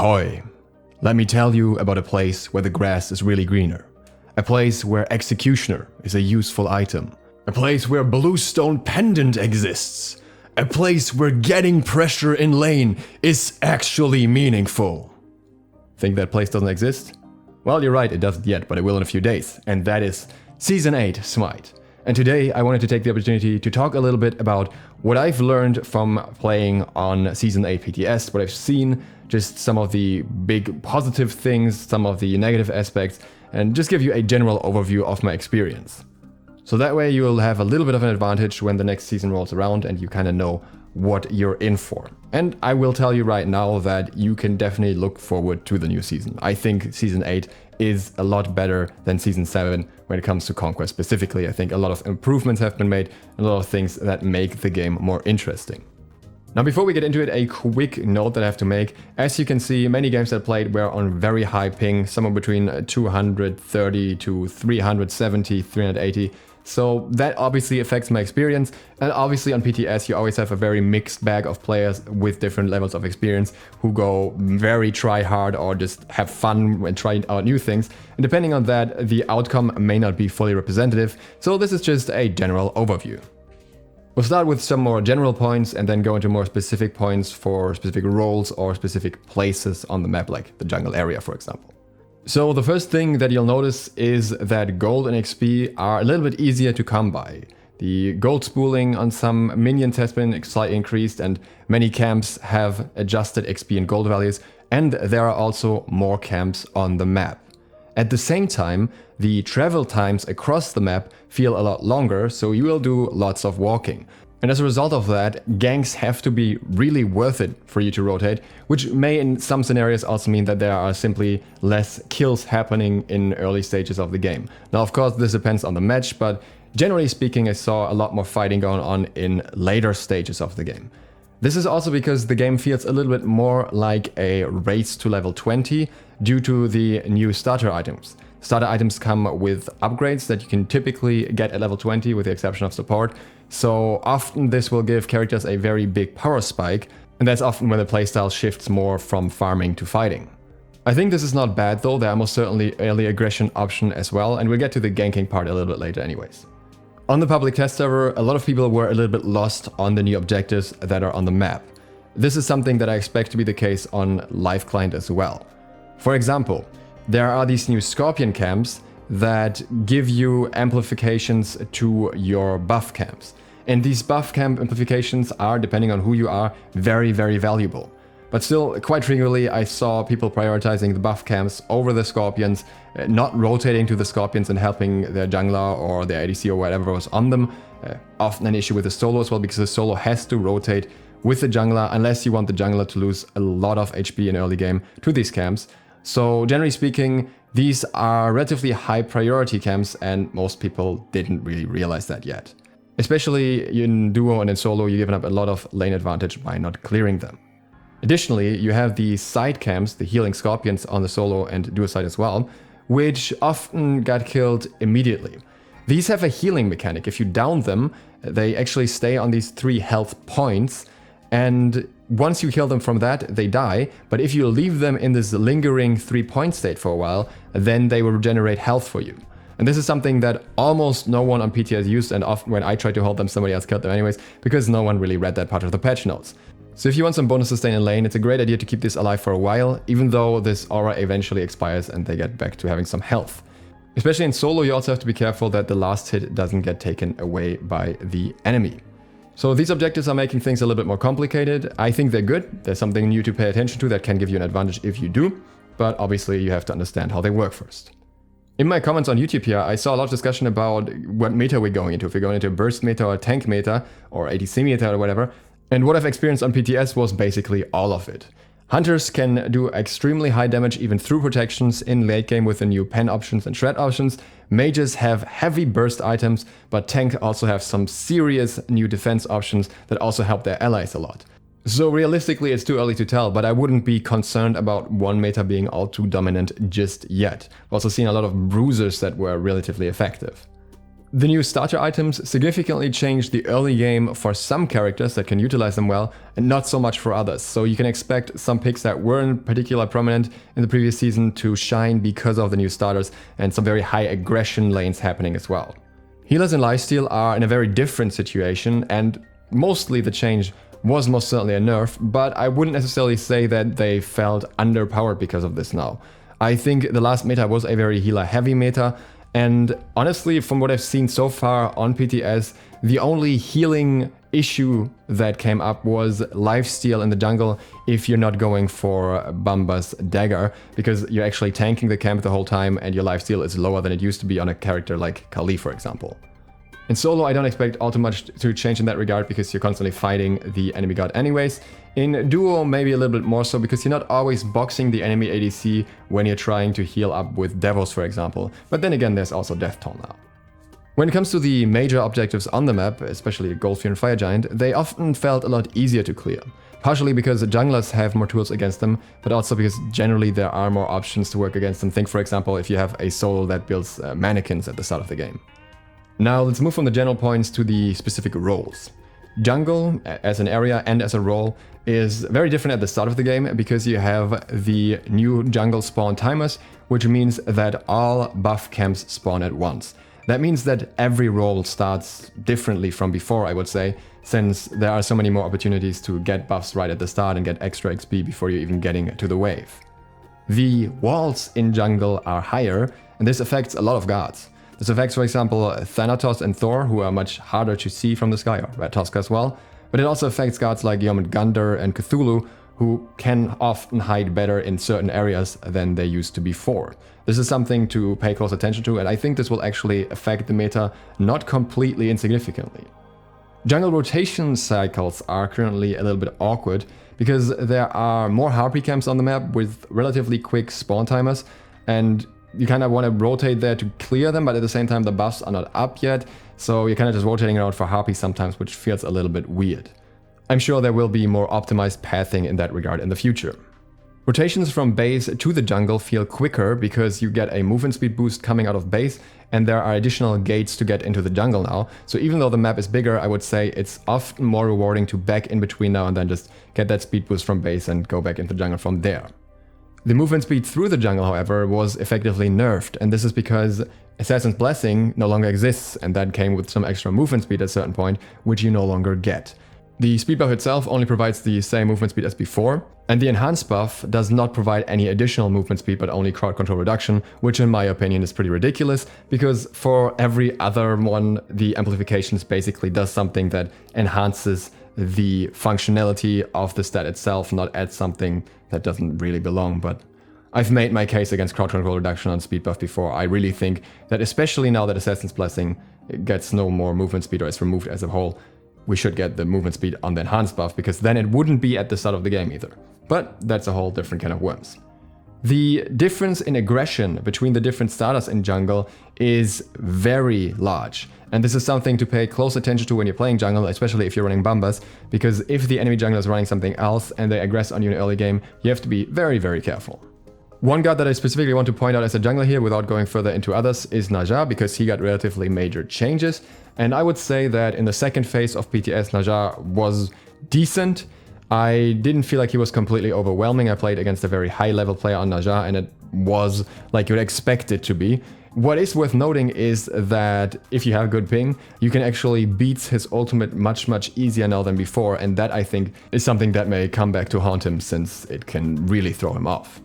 Ahoy! Let me tell you about a place where the grass is really greener. A place where Executioner is a useful item. A place where Bluestone Pendant exists. A place where getting pressure in lane is actually meaningful. Think that place doesn't exist? Well, you're right, it doesn't yet, but it will in a few days. And that is Season 8 Smite. And today I wanted to take the opportunity to talk a little bit about what I've learned from playing on Season 8 PTS, what I've seen, just some of the big positive things, some of the negative aspects, and just give you a general overview of my experience. So that way you'll have a little bit of an advantage when the next season rolls around and you kind of know what you're in for. And I will tell you right now that you can definitely look forward to the new season. I think Season 8 is a lot better than Season 7 when it comes to Conquest specifically. I think a lot of improvements have been made, a lot of things that make the game more interesting. Now before we get into it, a quick note that I have to make. As you can see, many games that I played were on very high ping, somewhere between 230 to 370, 380. So that obviously affects my experience, and obviously on PTS you always have a very mixed bag of players with different levels of experience who go very try hard or just have fun when trying out new things, and depending on that the outcome may not be fully representative, so this is just a general overview. We'll start with some more general points and then go into more specific points for specific roles or specific places on the map, like the jungle area for example. So the first thing that you'll notice is that gold and XP are a little bit easier to come by. The gold spooling on some minions has been slightly increased and many camps have adjusted XP and gold values, and there are also more camps on the map. At the same time, the travel times across the map feel a lot longer, so you will do lots of walking. And as a result of that, ganks have to be really worth it for you to rotate, which may in some scenarios also mean that there are simply less kills happening in early stages of the game. Now of course this depends on the match, but generally speaking I saw a lot more fighting going on in later stages of the game. This is also because the game feels a little bit more like a race to level 20 due to the new starter items. Starter items come with upgrades that you can typically get at level 20 with the exception of support. So often this will give characters a very big power spike, and that's often when the playstyle shifts more from farming to fighting. I think this is not bad though, there are most certainly early aggression option as well, and we'll get to the ganking part a little bit later anyways. On the public test server, a lot of people were a little bit lost on the new objectives that are on the map. This is something that I expect to be the case on live client as well. For example, there are these new Scorpion camps that give you amplifications to your buff camps. And these buff camp amplifications are, depending on who you are, very, very valuable. But still, quite frequently I saw people prioritizing the buff camps over the Scorpions, not rotating to the Scorpions and helping their jungler or their ADC or whatever was on them. Often an issue with the solo as well, because the solo has to rotate with the jungler unless you want the jungler to lose a lot of HP in early game to these camps. So generally speaking, these are relatively high priority camps and most people didn't really realize that yet. Especially in duo and in solo, you're giving up a lot of lane advantage by not clearing them. Additionally, you have the side camps, the healing Scorpions on the solo and duo side as well, which often got killed immediately. These have a healing mechanic. If you down them, they actually stay on these 3 health points, and once you kill them from that, they die, but if you leave them in this lingering 3-point state for a while, then they will regenerate health for you. And this is something that almost no one on PTS used, and often when I tried to hold them, somebody else killed them anyways, because no one really read that part of the patch notes. So if you want some bonus sustain in lane, it's a great idea to keep this alive for a while, even though this aura eventually expires and they get back to having some health. Especially in solo, you also have to be careful that the last hit doesn't get taken away by the enemy. So these objectives are making things a little bit more complicated. I think they're good. There's something new to pay attention to that can give you an advantage if you do, but obviously you have to understand how they work first. In my comments on YouTube here, I saw a lot of discussion about what meta we're going into, if we're going into a burst meta or a tank meta or ADC meta or whatever, and what I've experienced on PTS was basically all of it. Hunters can do extremely high damage even through protections in late game with the new pen options and shred options. Mages have heavy burst items, but tank also have some serious new defense options that also help their allies a lot. So realistically it's too early to tell, but I wouldn't be concerned about one meta being all too dominant just yet. I've also seen a lot of bruisers that were relatively effective. The new starter items significantly change the early game for some characters that can utilize them well, and not so much for others. So you can expect some picks that weren't particularly prominent in the previous season to shine because of the new starters, and some very high aggression lanes happening as well. Healers in Lifesteal are in a very different situation, and mostly the change was most certainly a nerf, but I wouldn't necessarily say that they felt underpowered because of this now. I think the last meta was a very healer heavy meta, and honestly, from what I've seen so far on PTS, the only healing issue that came up was lifesteal in the jungle if you're not going for Bamba's dagger, because you're actually tanking the camp the whole time and your lifesteal is lower than it used to be on a character like Kali, for example. In solo, I don't expect all too much to change in that regard because you're constantly fighting the enemy god anyways. In duo, maybe a little bit more so because you're not always boxing the enemy ADC when you're trying to heal up with Devos, for example. But then again, there's also Death Toll now. When it comes to the major objectives on the map, especially Goldfear and Fire Giant, they often felt a lot easier to clear. Partially because the junglers have more tools against them, but also because generally there are more options to work against them. Think, for example, if you have a solo that builds mannequins at the start of the game. Now let's move from the general points to the specific roles. Jungle, as an area and as a role, is very different at the start of the game because you have the new jungle spawn timers, which means that all buff camps spawn at once. That means that every role starts differently from before, I would say, since there are so many more opportunities to get buffs right at the start and get extra XP before you're even getting to the wave. The walls in jungle are higher, and this affects a lot of gods. This affects, for example, Thanatos and Thor, who are much harder to see from the sky, or Ratatosk as well, but it also affects gods like Jormungandr and Cthulhu, who can often hide better in certain areas than they used to before. This is something to pay close attention to, and I think this will actually affect the meta not completely insignificantly. Jungle rotation cycles are currently a little bit awkward because there are more harpy camps on the map with relatively quick spawn timers, and you kind of want to rotate there to clear them, but at the same time the buffs are not up yet, so you're kind of just rotating around for harpy sometimes, which feels a little bit weird. I'm sure there will be more optimized pathing in that regard in the future. Rotations from base to the jungle feel quicker because you get a movement speed boost coming out of base, and there are additional gates to get into the jungle now, so even though the map is bigger, I would say it's often more rewarding to back in between now and then just get that speed boost from base and go back into the jungle from there. The movement speed through the jungle, however, was effectively nerfed, and this is because Assassin's Blessing no longer exists, and that came with some extra movement speed at a certain point, which you no longer get. The speed buff itself only provides the same movement speed as before, and the enhanced buff does not provide any additional movement speed but only crowd control reduction, which in my opinion is pretty ridiculous, because for every other one, the amplifications basically does something that enhances the functionality of the stat itself, not add something that doesn't really belong. But I've made my case against crowd control reduction on speed buff before. I really think that especially now that Assassin's Blessing gets no more movement speed or is removed as a whole, we should get the movement speed on the enhanced buff, because then it wouldn't be at the start of the game either. But that's a whole different can of worms. The difference in aggression between the different starters in jungle is very large, and this is something to pay close attention to when you're playing jungle, especially if you're running Bambas, because if the enemy jungler is running something else and they aggress on you in early game, you have to be very, very careful. One god that I specifically want to point out as a jungler here without going further into others is Naja, because he got relatively major changes, and I would say that in the second phase of PTS, Naja was decent. I didn't feel like he was completely overwhelming. I played against a very high level player on Naja, and it was like you'd expect it to be. What is worth noting is that if you have good ping, you can actually beat his ultimate much easier now than before, and that I think is something that may come back to haunt him, since it can really throw him off.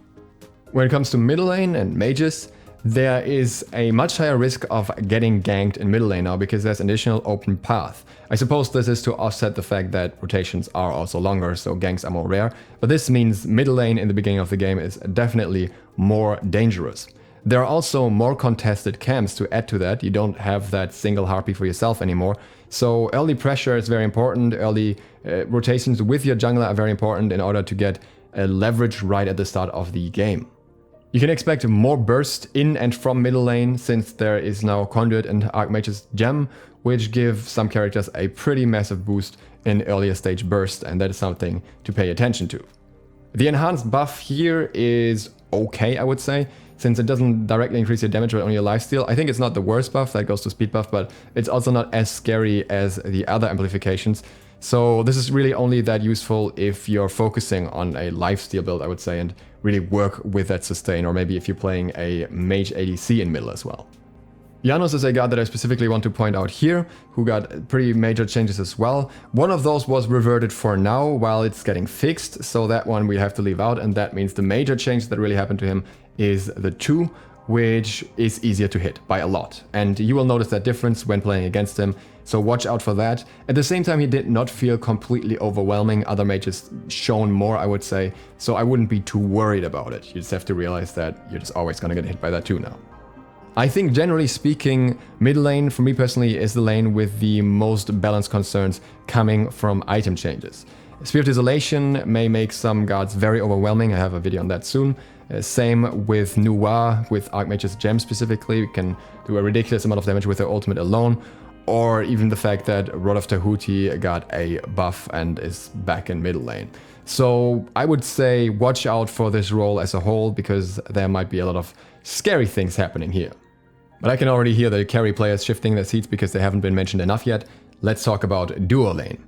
When it comes to middle lane and mages, there is a much higher risk of getting ganked in middle lane now because there's an additional open path. I suppose this is to offset the fact that rotations are also longer, so ganks are more rare, but this means middle lane in the beginning of the game is definitely more dangerous. There are also more contested camps to add to that. You don't have that single harpy for yourself anymore, so early pressure is very important. Early rotations with your jungler are very important in order to get a leverage right at the start of the game. You can expect more burst in and from middle lane, since there is now Conduit and Archmage's Gem, which give some characters a pretty massive boost in earlier stage burst, and that is something to pay attention to. The enhanced buff here is okay, I would say, since it doesn't directly increase your damage but only your lifesteal. I think it's not the worst buff, that goes to speed buff, but it's also not as scary as the other amplifications. So this is really only that useful if you're focusing on a lifesteal build, I would say, and really work with that sustain, or maybe if you're playing a mage ADC in middle as well. Janos is a guard that I specifically want to point out here, who got pretty major changes as well. One of those was reverted for now while it's getting fixed, so that one we have to leave out, and that means the major change that really happened to him is the 2, which is easier to hit by a lot. And you will notice that difference when playing against him, so watch out for that. At the same time, he did not feel completely overwhelming. Other mages shone more, I would say, so I wouldn't be too worried about it. You just have to realize that you're just always gonna get hit by that too now. I think generally speaking, mid lane, for me personally, is the lane with the most balance concerns coming from item changes. Spear of Desolation may make some guards very overwhelming, I have a video on that soon. Same with Noir, with Archmage's Gem specifically, you can do a ridiculous amount of damage with their ultimate alone, or even the fact that Rod of Tahuti got a buff and is back in middle lane. So I would say watch out for this role as a whole, because there might be a lot of scary things happening here. But I can already hear the carry players shifting their seats because they haven't been mentioned enough yet. Let's talk about duo lane.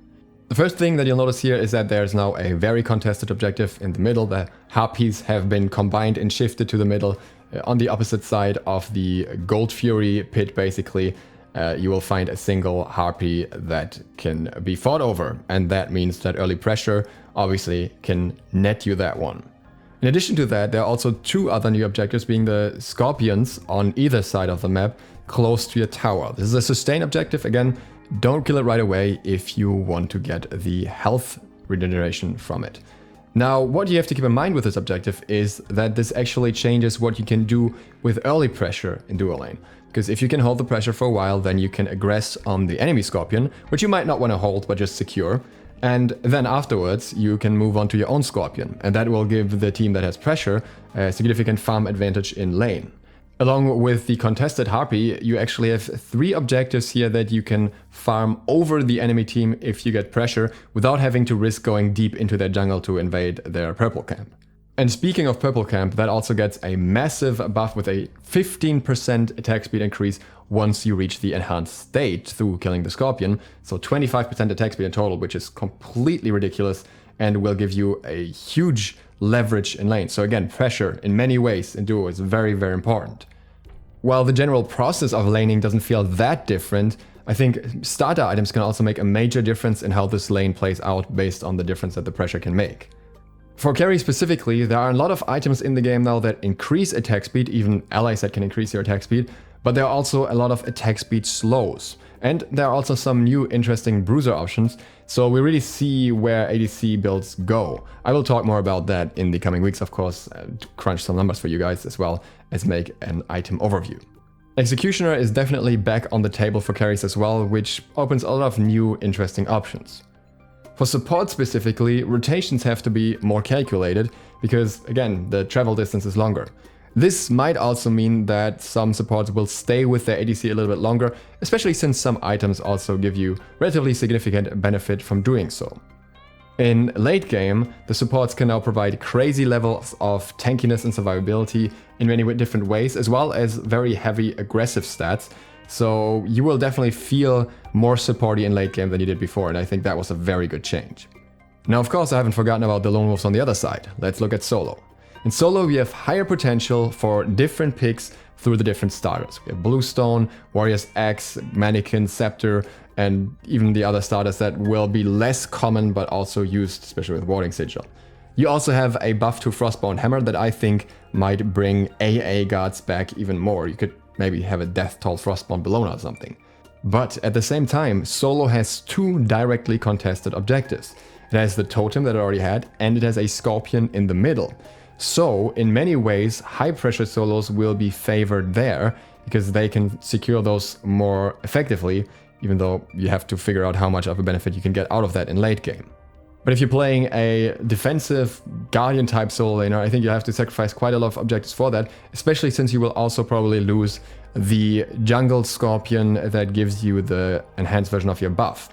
The first thing that you'll notice here is that there's now a very contested objective in the middle. The harpies have been combined and shifted to the middle. On the opposite side of the Gold Fury pit, basically, you will find a single harpy that can be fought over. And that means that early pressure obviously can net you that one. In addition to that, there are also 2 other new objectives, being the Scorpions on either side of the map, close to your tower. This is a sustain objective. Again, don't kill it right away if you want to get the health regeneration from it. Now, what you have to keep in mind with this objective is that this actually changes what you can do with early pressure in duo lane. Because if you can hold the pressure for a while, then you can aggress on the enemy Scorpion, which you might not want to hold, but just secure. And then afterwards, you can move on to your own Scorpion, and that will give the team that has pressure a significant farm advantage in lane. Along with the contested Harpy, you actually have 3 objectives here that you can farm over the enemy team if you get pressure, without having to risk going deep into their jungle to invade their purple camp. And speaking of purple camp, that also gets a massive buff with a 15% attack speed increase once you reach the enhanced state through killing the Scorpion. So 25% attack speed in total, which is completely ridiculous and will give you a huge leverage in lane. So again, pressure in many ways in duo is very, very important. While the general process of laning doesn't feel that different, I think starter items can also make a major difference in how this lane plays out based on the difference that the pressure can make. For carry specifically, there are a lot of items in the game now that increase attack speed, even allies that can increase your attack speed, but there are also a lot of attack speed slows. And there are also some new interesting bruiser options, so we really see where ADC builds go. I will talk more about that in the coming weeks, of course, and crunch some numbers for you guys as well as make an item overview. Executioner is definitely back on the table for carries as well, which opens a lot of new interesting options. For support specifically, rotations have to be more calculated because, again, the travel distance is longer. This might also mean that some supports will stay with their ADC a little bit longer, especially since some items also give you relatively significant benefit from doing so. In late game, the supports can now provide crazy levels of tankiness and survivability in many different ways, as well as very heavy aggressive stats. So you will definitely feel more supporty in late game than you did before, and I think that was a very good change. Now, of course, I haven't forgotten about the lone wolves on the other side. Let's look at solo. In solo, we have higher potential for different picks through the different starters. We have Bluestone, Warrior's Axe, Mannequin, Scepter, and even the other starters that will be less common but also used, especially with Warding Sigil. You also have a buff to Frostbound Hammer that I think might bring AA guards back even more. You could maybe have a Death Toll Frostbound Bellona or something. But at the same time, solo has 2 directly contested objectives. It has the totem that it already had, and it has a Scorpion in the middle. So, in many ways, high pressure solos will be favored there, because they can secure those more effectively, even though you have to figure out how much of a benefit you can get out of that in late game. But if you're playing a defensive Guardian type solo laner, I think you have to sacrifice quite a lot of objectives for that, especially since you will also probably lose the jungle Scorpion that gives you the enhanced version of your buff.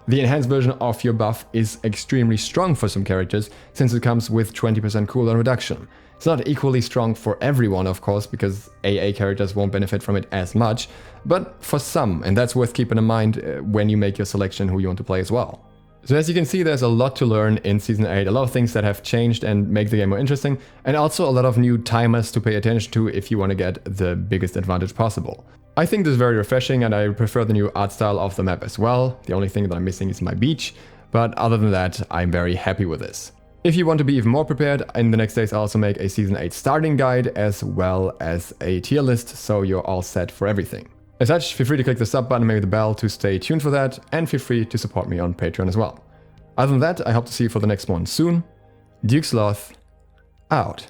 The enhanced version of your buff is extremely strong for some characters, since it comes with 20% cooldown reduction. It's not equally strong for everyone, of course, because AA characters won't benefit from it as much, but for some, and that's worth keeping in mind when you make your selection who you want to play as well. So as you can see, there's a lot to learn in Season 8, a lot of things that have changed and make the game more interesting, and also a lot of new timers to pay attention to if you want to get the biggest advantage possible. I think this is very refreshing, and I prefer the new art style of the map as well. The only thing that I'm missing is my beach, but other than that, I'm very happy with this. If you want to be even more prepared, in the next days I'll also make a Season 8 starting guide as well as a tier list, so you're all set for everything. As such, feel free to click the sub button and maybe the bell to stay tuned for that, and feel free to support me on Patreon as well. Other than that, I hope to see you for the next one soon. Duke Sloth, out.